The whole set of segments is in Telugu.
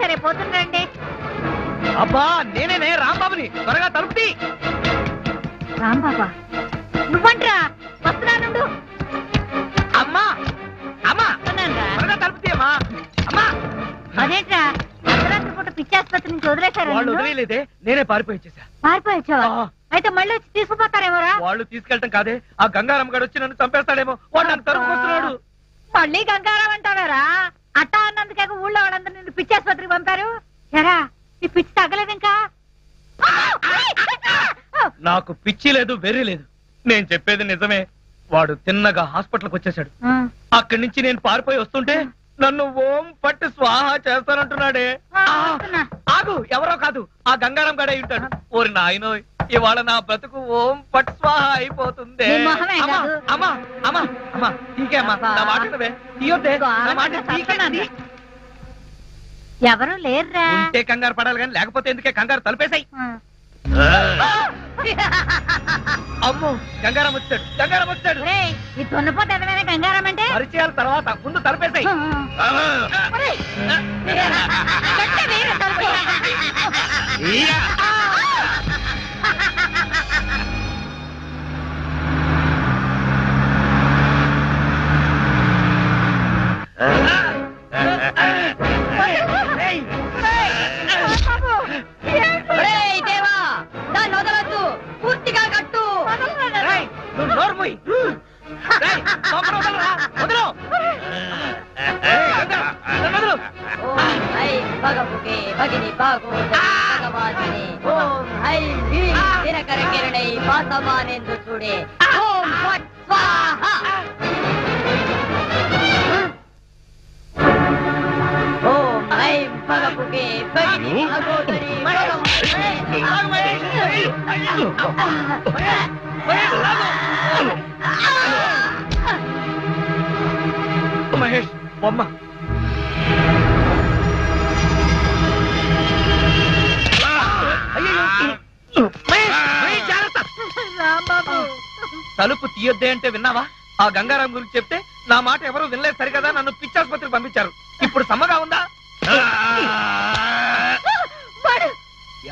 సరే పోతుండండి. అబ్బా నేనే రాంబాబుని, త్వరగా తలుపుతి. రాంబాబా నువ్వంట్రా? వస్తున్నానుండు. అమ్మా అమ్మా త్వరగా తలుపుతి అమ్మా. అమ్మా అదేంట్రా అర్ధరాత్రి పూట పిచ్చాసుపత్రి నుంచి వదిలేశారు? వాళ్ళు వదిలేదే, నేనే పారిపోయి వచ్చేసా. పారిపోయొచ్చావా? అయితే మళ్ళీ వచ్చి తీసుకుపోతారేమోరా? వాళ్ళు తీసుకెళ్ళటం కాదే, ఆ గంగారం గడు వచ్చి నన్ను చంపేస్తాడేమో, వాడు నన్ను తరుముకొస్తున్నాడు. మళ్ళీ గంగారావు అంటావారా? అట్టా అన్నందుకే ఊళ్ళో వాళ్ళందరూ నిన్ను పిచ్చాసుపత్రికి పంపారు. ఎరా నీ పిచ్చి తగ్గలేదు ఇంకా? నాకు పిచ్చి లేదు, వెర్రి లేదు, నేను చెప్పేది నిజమే. వాడు తిన్నగా హాస్పిటల్కి వచ్చేసాడు. అక్కడి నుంచి నేను పారిపోయి వస్తుంటే నన్ను ఓం పట్టు స్వాహా చేస్తానంటున్నాడే. ఆగు, ఎవరో కాదు, ఆ గంగారం గడే ఉంటాడు. ఓరి నాయనో, ఇవాళ నా బ్రతుకు ఓం పట్టు స్వాహా అయిపోతుంది. అమ్మా అమ్మా అమ్మా తీకే అమ్మా, నా మాట తీయొద్దే, నా మాట తీకే. ఎవరు లేరురా? ఉంటే కంగారు పడాలి కానీ లేకపోతే ఎందుకే కంగారు, తలుపేశాయి. అమ్మో గంగారం వచ్చాడు, గంగారం వచ్చాడు. ఈ తొన్నపోతే ఎవరైనా గంగారం అంటే పరిచయాల తర్వాత ముందు తలుపేశాయి. పూర్తిగా కట్టు. భగిని బాగు దినకర కిరణై వాసవానెందు చూడే. ఓం ఫట్ స్వాహ. ఓం ఐం భగపుకే భగిని భగోదరి మహేష్ బొమ్మ. తలుపు తీయొద్దే అంటే విన్నావా? ఆ గంగారాం గురించి చెప్తే నా మాట ఎవరు వినలేదు సరికదా, నన్ను పిచ్చాసుపత్రికి పంపించారు. ఇప్పుడు సమ్మగా ఉందా?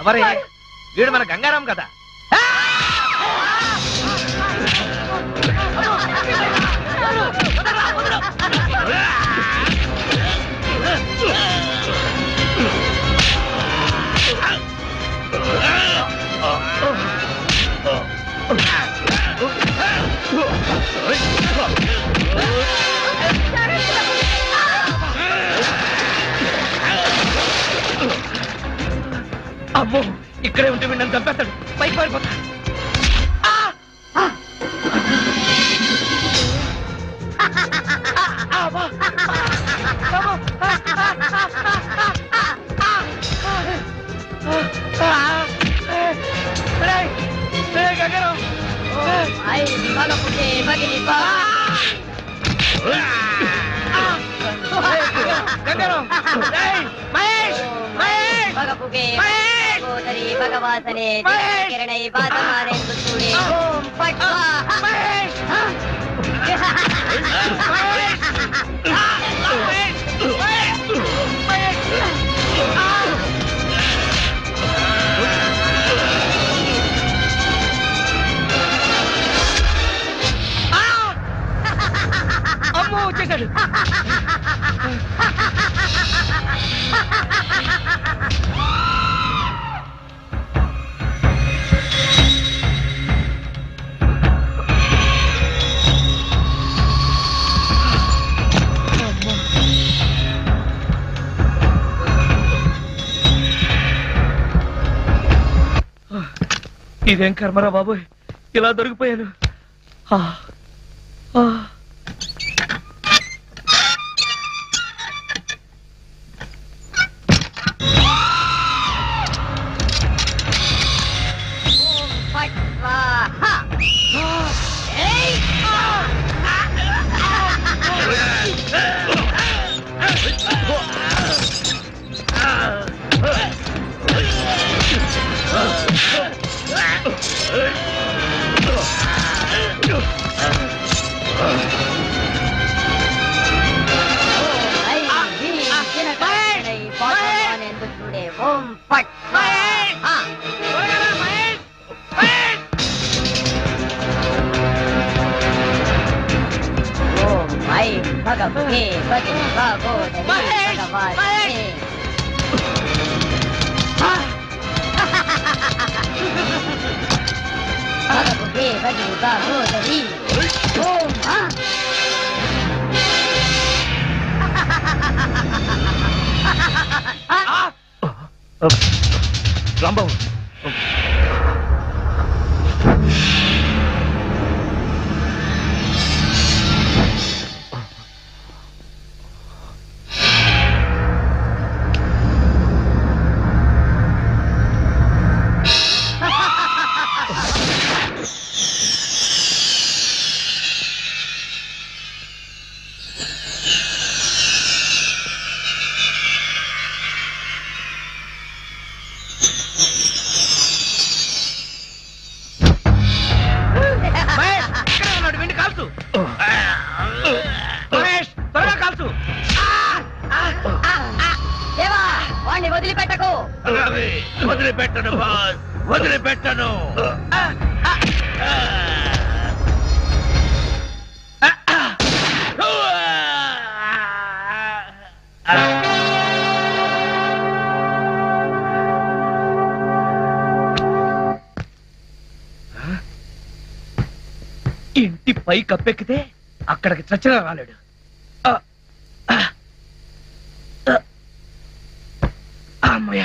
ఎవరే వీడు? మన గంగారాం కదా. అమ్మో ఇక్కడే ఉంటే వీడు నన్ను చంపేస్తాడు. పైకి పారిపోతా. భగవాసనే కిరణై వాసవానెందు చూడే. ఓం ఫట్ స్వాహ. అమ్మో వచ్చేసాడు. ఇదేం కర్మరా బాబోయ్, ఇలా దొరికిపోయాను. ఓం ఫట్ ఓం ఐం భగవతే భగిని భాగోదరి భగవానే భగవతే భగిని భాగోదరి ఓం రాంబాబు వాణ్ణి వదిలిపెట్టకు. వదిలిపెట్టను బాస్, వదిలిపెట్టను. ఇంటి పై కప్పెక్కితే అక్కడికి చచ్చిన రాలేడు. అమ్మయ్య,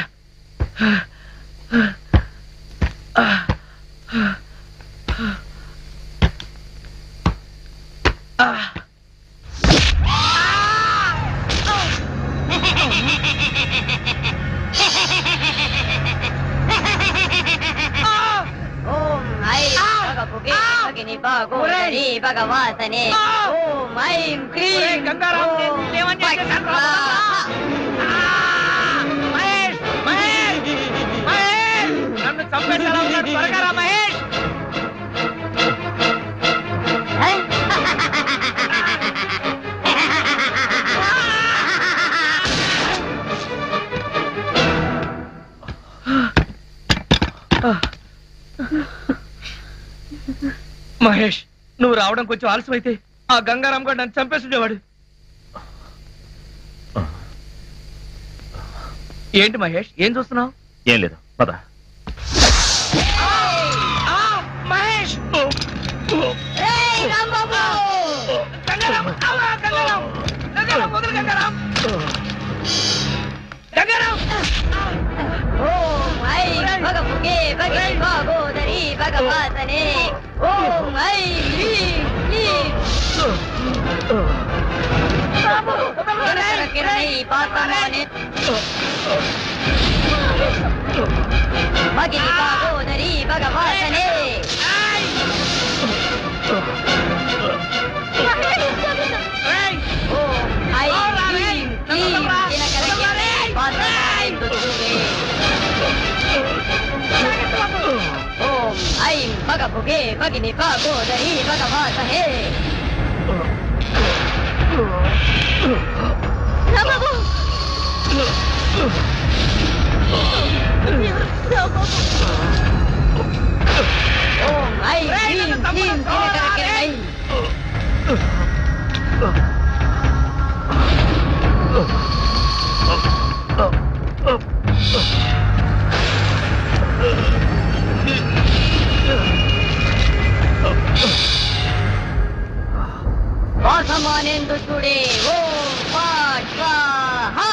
ఓం ఐం భగభుగే భగిని భాగోదరి భగవాసనే ఓం ఐం క్రీం గంగారాం నన్ను చంపేశారా ఉన్నాడు. త్వరగా రా మహేష్. మహేష్, నువ్వు రావడం కొంచెం ఆలస్యం అయితే ఆ గంగారాం గారు నన్ను చంపేస్తుండేవాడు. ఏంటి మహేష్, ఏం చూస్తున్నావు? ఏం లేదు, పద. మహేష్, ఓం ఐం భగభుగే భగిని భాగోదరి భగవాసనే ఓం ఐం హ్రీం క్లీం కిరణై పాతమానే భగిని భాగోదరి భగవాసనే ఓం ఐం హ్రీం క్లీం దినకరకిరణై పాతమానే దుర్గే ఓం ఐం భగభుగే భగిని భాగోదరి భగవాసనే ఓం ఐం హ్రీం క్లీం దినకరకిరణై వాసమానేందుడే ఓం ఫట్ స్వాహా.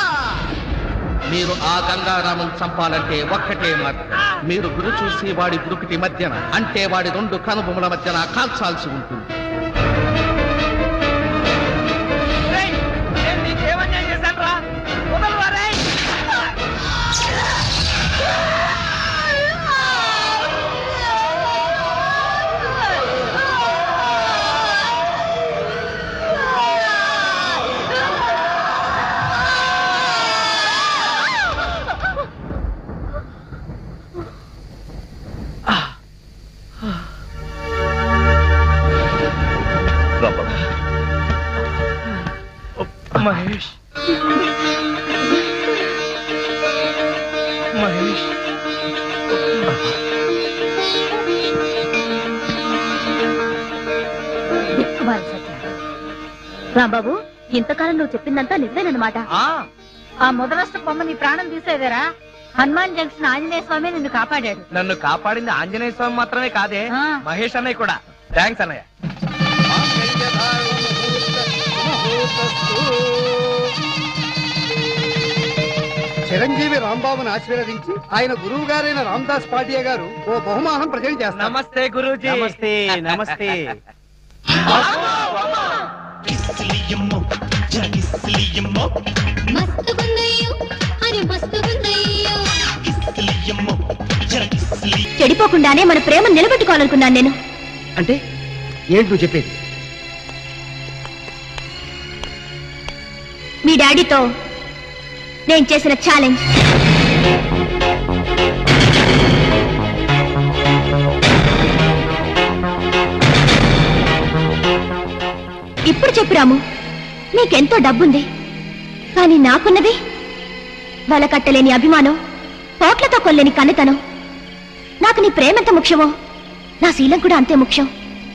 మీరు ఆ గంగారామును చంపాలంటే ఒక్కటే మార్గం. మీరు గురి చూసి వాడి గురుకుటి మధ్యన, అంటే వాడి రెండు కనుబొమ్మల మధ్యన కాల్చాల్సి ఉంటుంది. నీకేమన్యాయం చేశాను రా, వదలరా రే. మహేష్, రాంబాబు, ఇంతకాలం నువ్వు చెప్పిందంతా నిజమేనమాట. ఆ ముదరష్ట బొమ్మ నీ ప్రాణం తీసేదేరా. హనుమాన్ జంక్షన్ ఆంజనేయ స్వామి నిన్ను కాపాడాడు. నన్ను కాపాడింది ఆంజనేయ స్వామి మాత్రమే కాదే, మహేష్ అన్నయ్య కూడా. థ్యాంక్స్ అన్నయ్య. చిరంజీవి రాంబాబును ఆశీర్వదించి ఆయన గురువు గారైన రామదాస్ పాటియా గారు ఓ బహుమానం ప్రజెంట్ చేస్తారు. నమస్తే గురూజీ. నమస్తే నమస్తే. చెడిపోకుండానే మన ప్రేమ నిలబెట్టుకోవాలనుకున్నాను నేను. అంటే ఏంటి నువ్వు చెప్పేది? మీ డాడీతో నేను చేసిన ఛాలెంజ్. ఇప్పుడు చెప్పు రాము, నీకెంతో డబ్బుంది, కానీ నాకున్నది వాళ్ళ కట్టలేని అభిమానం, కోట్లతో కొల్లేని కన్నెతనం. నాకు నీ ప్రేమెంత ముఖ్యమో నా శీలం కూడా అంతే ముఖ్యం.